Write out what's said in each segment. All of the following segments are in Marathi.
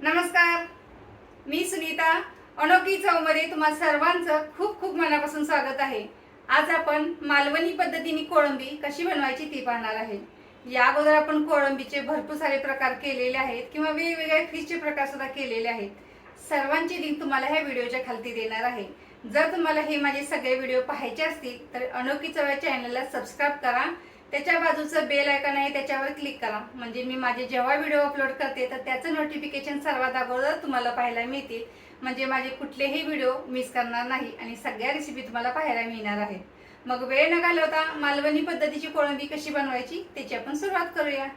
नमस्कार, मी सुनीता. अनोखी चवमध्ये तुम्हा सर्वांचं खूप खूप मनापासून स्वागत आहे. आज आपण मालवणी पद्धतीने कोळंबी कशी बनवायची ती पाहणार आहे. या अगोदर आपण कोळंबीचे भरपूर सारे प्रकार केलेले आहेत किंवा वेगवेगळ्या फिशचे प्रकार सुद्धा केलेले आहेत. सर्वांची लिंक तुम्हाला ह्या व्हिडिओच्या खाली देणार आहे. जर तुम्हाला हे माझे सगळे व्हिडिओ पाहायचे असतील तर अनोखी चव या चॅनलला सबस्क्राइब करा. त्याच्या बाजूचं बेल आयकॉन आहे त्याच्यावर क्लिक करा, म्हणजे मी माझे जेव्हा व्हिडिओ अपलोड करते तर त्याचं नोटिफिकेशन सर्वात अगोदर तुम्हाला पाहायला मिळतील. म्हणजे माझे कुठलेही व्हिडिओ मिस करणार नाही आणि सगळ्या रेसिपी तुम्हाला पाहायला मिळणार आहेत. मग वेळ न घालवता मालवणी पद्धतीची कोळंबी कशी बनवायची त्याची आपण सुरुवात करूया.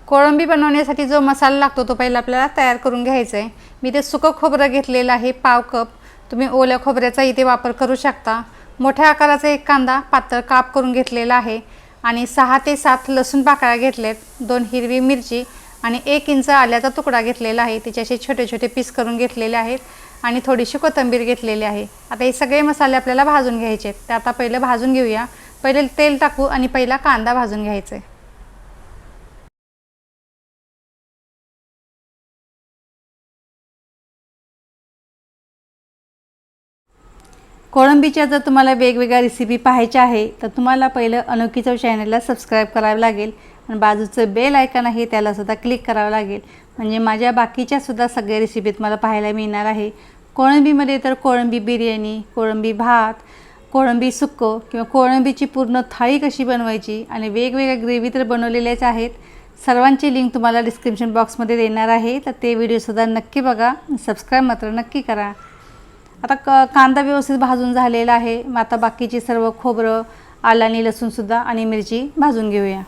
कोळंबी बनवण्यासाठी जो मसाला लागतो तो पहिला आपल्याला तयार करून घ्यायचा आहे. मी ते सुकं खोबरं घेतलेलं आहे पाव कप. तुम्ही ओल्या खोबऱ्याचा इथे वापर करू शकता. मोठ्या आकाराचा एक कांदा पातळ काप करून घेतलेला आहे आणि 6 ते 7 लसूण पाकळ्या घेतलेत. 2 हिरवी मिरची आणि 1 इंच आल्याचा तुकडा घेतलेला आहे. त्याचे असे छोटे छोटे पीस करून घेतलेले आहेत आणि थोडीशी कोथिंबीर घेतलेली आहे. आता हे सगळे मसाले आपल्याला भाजून घ्यायचे आहेत. ते आता पहिलं भाजून घेऊया. पहिले तेल टाकू आणि पहिला कांदा भाजून घ्यायचा आहे. कोळंबीच्या जर तुम्हाला वेगवेगळ्या रेसिपी पाहायच्या आहे तर तुम्हाला पहिलं अनोखी चव चॅनलला सबस्क्राईब करावं लागेल आणि बाजूचं बेल आयकॉन आहे त्याला सुद्धा क्लिक करावं लागेल, म्हणजे माझ्या बाकीच्या सुद्धा सगळ्या रेसिपी तुम्हाला पाहायला मिळणार आहे. कोळंबीमध्ये तर कोळंबी बिर्याणी, कोळंबी भात, कोळंबी सुक्कं किंवा कोळंबीची पूर्ण थाळी कशी बनवायची आणि वेगवेगळ्या ग्रेव्ही तर बनवलेल्याच आहेत. सर्वांची लिंक तुम्हाला डिस्क्रिप्शन बॉक्समध्ये देणार आहे, तर ते व्हिडिओसुद्धा नक्की बघा. सबस्क्राईब मात्र नक्की करा. आता कांदा व्यवस्थित भाजून झालेला आहे. मग आता बाकीची सर्व खोबरं, आलं आणि लसूणसुद्धा आणि मिरची भाजून घेऊया.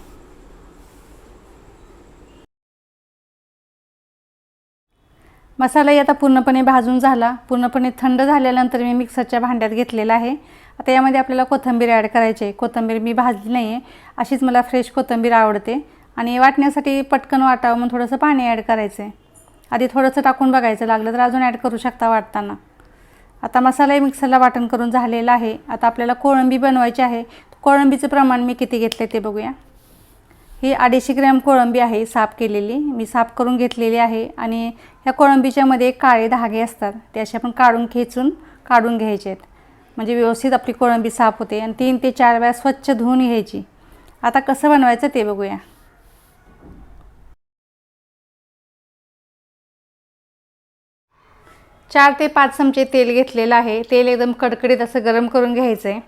मसालाही आता पूर्णपणे भाजून झाला. पूर्णपणे थंड झाल्यानंतर मी मिक्सरच्या भांड्यात घेतलेला आहे. आता यामध्ये आपल्याला कोथिंबीर ॲड करायची आहे. कोथिंबीर मी भाजली नाही आहे, अशीच मला फ्रेश कोथिंबीर आवडते आणि वाटण्यासाठी पटकन वाटावं म्हणून थोडंसं पाणी ॲड करायचं आहे. आधी थोडंसं टाकून बघायचं, लागलं तर अजून ॲड करू शकता वाटताना. आता मसालाही मिक्सरला वाटण करून झालेला आहे. आता आपल्याला कोळंबी बनवायची आहे. कोळंबीचं प्रमाण मी किती घेतले ते बघूया. ही 250 ग्रॅम कोळंबी आहे साफ केलेली. मी साफ करून घेतलेली आहे आणि ह्या कोळंबीच्यामध्ये काळे धागे असतात ते असे आपण खेचून काढून घ्यायचे आहेत, म्हणजे व्यवस्थित आपली कोळंबी साफ होते आणि 3 ते 4 वेळा स्वच्छ धुवून घ्यायची. आता कसं बनवायचं ते बघूया. 4 ते 5 चमचे तेल घेतलेलं आहे. तेल एकदम कडकडीत असं गरम करून घ्यायचं आहे.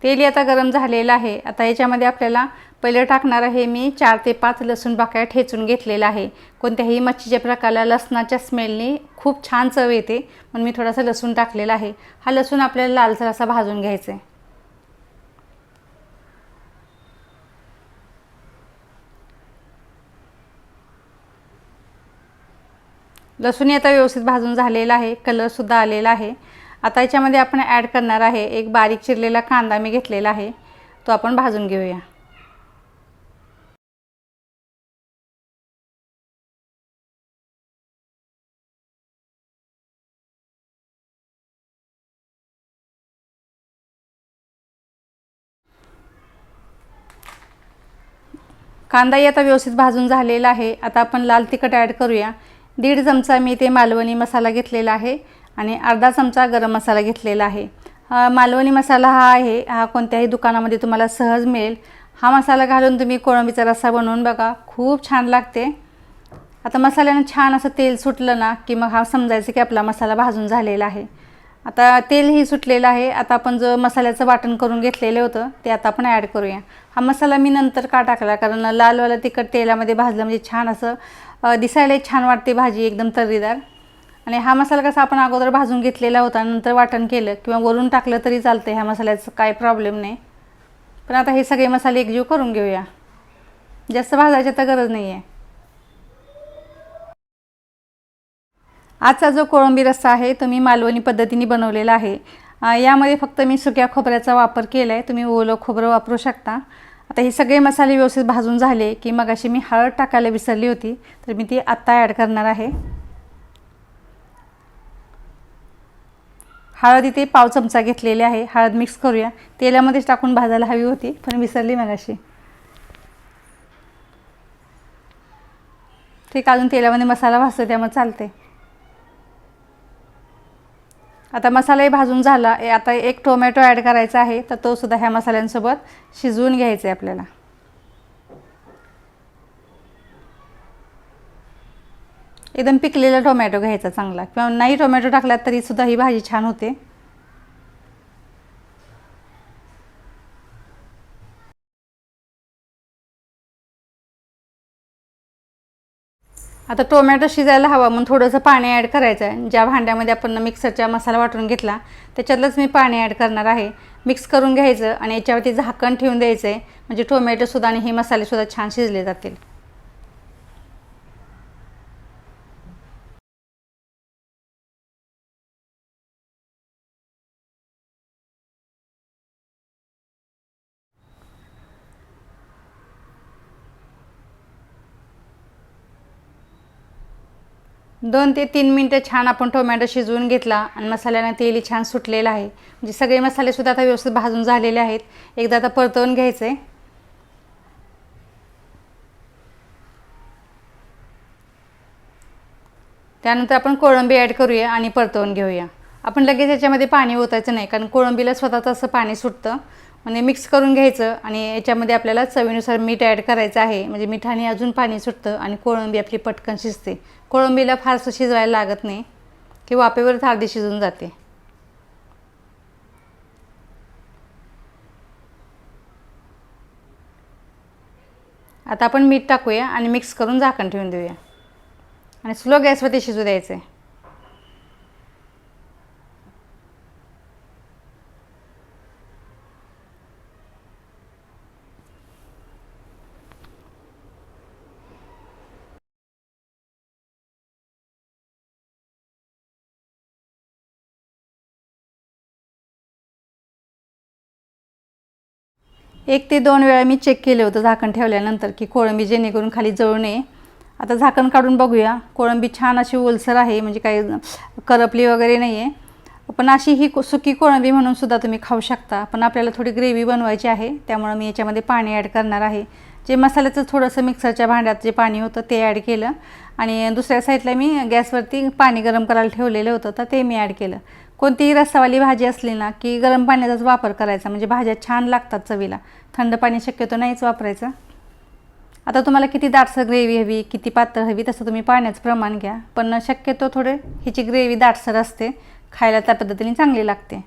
तेल आता गरम झालेलं आहे. आता याच्यामध्ये आपल्याला पहिलं टाकणार आहे मी 4 ते 5 लसूण पाकळ्या ठेचून घेतलेला आहे. कोणत्याही मच्छीच्या प्रकाराला लसणाच्या स्मेलने खूप छान चव येते म्हणून मी थोडासा लसूण टाकलेला आहे. हा लसूण आपल्याला लालसर असा भाजून घ्यायचा आहे. लसूण आता व्यवस्थित भाजून झालेला आहे. कलरसुद्धा आलेला आहे. आता याच्यामध्ये आपण ॲड करणार आहे एक बारीक चिरलेला कांदा मी घेतलेला आहे, तो आपण भाजून घेऊया. कांदाही आता व्यवस्थित भाजून झालेला आहे. आता आपण लाल तिखट ॲड करूया. 1.5 चमचा मी ते मालवणी मसाला घेतलेला आहे आणि अर्धा चमचा गरम मसाला घेतलेला आहे. मालवणी मसाला हा कोणत्याही दुकानामध्ये तुम्हाला सहज मिळेल. हा मसाला घालून तुम्ही कोळंबीचा रस्सा बनवून बघा, खूप छान लागते. आता मसाल्यानं छान असं तेल सुटलं ना की मग हा समजायचं की आपला मसाला भाजून झालेला आहे. आता तेलही सुटलेलं आहे. आता आपण जो मसाल्याचं वाटण करून घेतलेलं होतं ते आता आपण ॲड करूया. हा मसाला मी नंतर का टाकला, कारण लालवाला तिखट तेलामध्ये भाजलं म्हणजे छान असं दिसायलाही छान वाटते भाजी, एकदम तर्रीदार. आणि हा मसाला कसा आपण अगोदर भाजून घेतलेला होता, नंतर वाटण केलं किंवा वरून टाकलं तरी चालतं. ह्या मसाल्याचं काय प्रॉब्लेम नाही. पण आता हे सगळे मसाले एकजीव करून घेऊया. जास्त भाजायची तर गरज नाही आहे. आजचा जो कोळंबी रस्सा आहे तो मी मालवणी पद्धतीने बनवलेला आहे. यामध्ये फक्त मी सुक्या खोबऱ्याचा वापर केला आहे. तुम्ही ओलं खोबरं वापरू शकता. आता हे सगळे मसाले व्यवस्थित भाजून झाले की मग अशी मी हळद टाकायला विसरली होती, तर मी ती आत्ता ॲड करणार आहे. हळद इथे पाव चमचा घेतलेली आहे. हळद मिक्स करूया. तेलामध्येच टाकून भाजायला हवी होती पण विसरली मगाशी. ठीक, अजून तेलामध्ये मसाला भाजतो त्यामुळे चालते. आता मसालाही भाजून झाला. आता एक टोमॅटो ॲड करायचा आहे, तर तो सुद्धा ह्या मसाल्यांसोबत शिजवून घ्यायचा आहे आपल्याला. एकदम पिकलेला टोमॅटो घ्यायचा चांगला, किंवा नाही टोमॅटो टाकला तरी सुद्धा ही भाजी छान होते. आता टोमॅटो शिजायला हवा म्हणून थोडंसं पाणी ॲड करायचं आहे. ज्या भांड्यामध्ये आपण मिक्सरचा मसाला वाटून घेतला त्याच्यातलंच मी पाणी ॲड करणार आहे. मिक्स करून घ्यायचं आणि याच्यावरती झाकण ठेवून द्यायचं आहे, म्हणजे टोमॅटोसुद्धा आणि हे मसालेसुद्धा छान शिजले जातील. दोन ते 3 मिनटं छान आपण टोमॅटो शिजवून घेतला आणि मसाल्याने तेलही छान सुटलेलं आहे. म्हणजे सगळे मसालेसुद्धा आता व्यवस्थित भाजून झालेले आहेत. एकदा आता परतवून घ्यायचं आहे. त्यानंतर आपण कोळंबी ॲड करूया आणि परतवून घेऊया. आपण लगेच याच्यामध्ये पाणी ओतायचं नाही, कारण कोळंबीला स्वतःचं असं पाणी सुटतं. म्हणजे मिक्स करून घ्यायचं आणि याच्यामध्ये आपल्याला चवीनुसार मीठ ॲड करायचं आहे. म्हणजे मिठाने अजून पाणी सुटतं आणि कोळंबी आपली पटकन शिजते. कोळंबीला फारसं शिजवायला लागत नाही, की वाफेवरच अर्धी शिजून जाते. आता आपण मीठ टाकूया आणि मिक्स करून झाकण ठेवून देऊया आणि स्लो गॅसवरती शिजू द्यायचं आहे. एक ते 2 वेळा मी चेक केलं होतं झाकण ठेवल्यानंतर, की कोळंबी जेणेकरून खाली जळू नये. आता झाकण काढून बघूया. कोळंबी छान अशी ओलसर आहे, म्हणजे काही करपली वगैरे नाही आहे. पण अशी ही सुकी कोळंबी म्हणून सुद्धा तुम्ही खाऊ शकता. पण आपल्याला थोडी ग्रेव्ही बनवायची आहे, त्यामुळे मी याच्यामध्ये पाणी ॲड करणार आहे. जे मसाल्याचं थोडंसं मिक्सरच्या भांड्यात जे पाणी होतं ते ॲड केलं आणि दुसऱ्या साईडला मी गॅसवरती पाणी गरम करायला ठेवलेलं होतं, तर ते मी ॲड केलं. कोणतीही रस्सावाली भाजी असली ना की गरम पाण्याचाच वापर करायचा, म्हणजे भाज्या छान लागतात चवीला. थंड पाणी शक्यतो नाहीच वापरायचं. आता तुम्हाला किती दाटसर ग्रेव्ही हवी, किती पातळ हवी, तसं तुम्ही पाण्याचं प्रमाण घ्या. पण शक्यतो थोडे हिची ग्रेव्ही दाटसर असते, खायला त्या पद्धतीने चांगली लागते.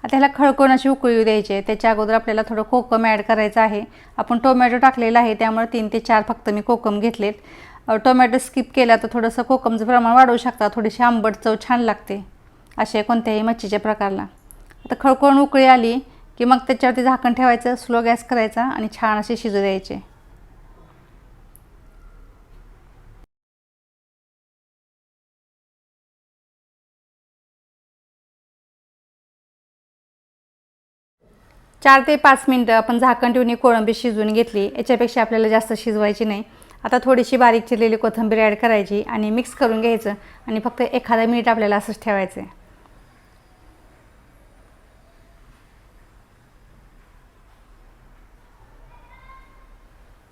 आता ह्याला खळखळून अशी उकळी द्यायची आहे. त्याच्या अगोदर आपल्याला थोडं कोकम ॲड करायचं आहे. आपण टोमॅटो टाकलेला आहे, त्यामुळे 3 ते 4 फक्त मी कोकम घेतलेत. टोमॅटो स्किप केला तर थोडंसं कोकमचं प्रमाण वाढवू शकता. थोडीशी आंबट चव छान लागते अशा कोणत्याही मच्छीच्या प्रकारला. आता खळखळून उकळी आली की मग त्याच्यावरती झाकण ठेवायचं, स्लो गॅस करायचा आणि छान असे शिजू द्यायचे. चार ते 5 मिनटं आपण झाकण ठेवून कोळंबी शिजवून घेतली. याच्यापेक्षा आपल्याला जास्त शिजवायची नाही. आता थोडीशी बारीक चिरलेली कोथिंबीर ॲड करायची आणि मिक्स करून घ्यायचं आणि फक्त एखादा मिनिट आपल्याला असंच ठेवायचं आहे.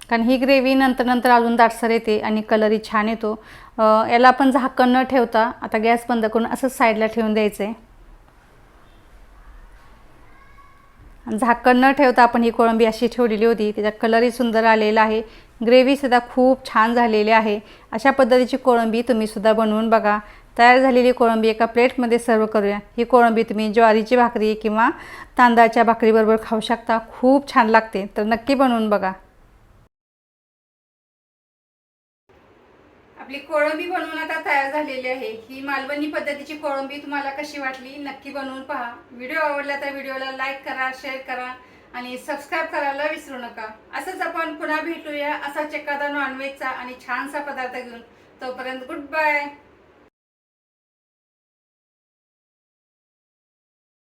कारण ही ग्रेव्ही नंतर अजून दाटसर येते आणि कलरही छान येतो. याला आपण झाकण न ठेवता आता गॅस बंद करून असंच साईडला ठेवून द्यायचं आहे. झाकण न ठेवता आपण ही कोळंबी अशी ठेवलेली होती. त्याचा कलरही सुंदर आलेला आहे. ग्रेव्हीसुद्धा खूप छान झालेली आहे. अशा पद्धतीची कोळंबी तुम्हीसुद्धा बनवून बघा. तयार झालेली कोळंबी एका प्लेटमध्ये सर्व करूया. ही कोळंबी तुम्ही ज्वारीची भाकरी किंवा तांदळाच्या भाकरीबरोबर खाऊ शकता. खूप छान लागते, तर नक्की बनवून बघा. आपली कोळंबी बनवून आता तयार झालेली आहे. ही मालवणी पद्धतीची कोळंबी तुम्हाला कशी वाटली नक्की बनवून पहा. व्हिडिओ आवडला तर व्हिडिओला लाईक करा, शेअर करा आणि सबस्क्राईब करायला विसरू नका. असंच आपण पुन्हा भेटूया असाच एखादा नॉनव्हेजचा आणि छानसा पदार्थ घेऊन. तोपर्यंत गुड बाय.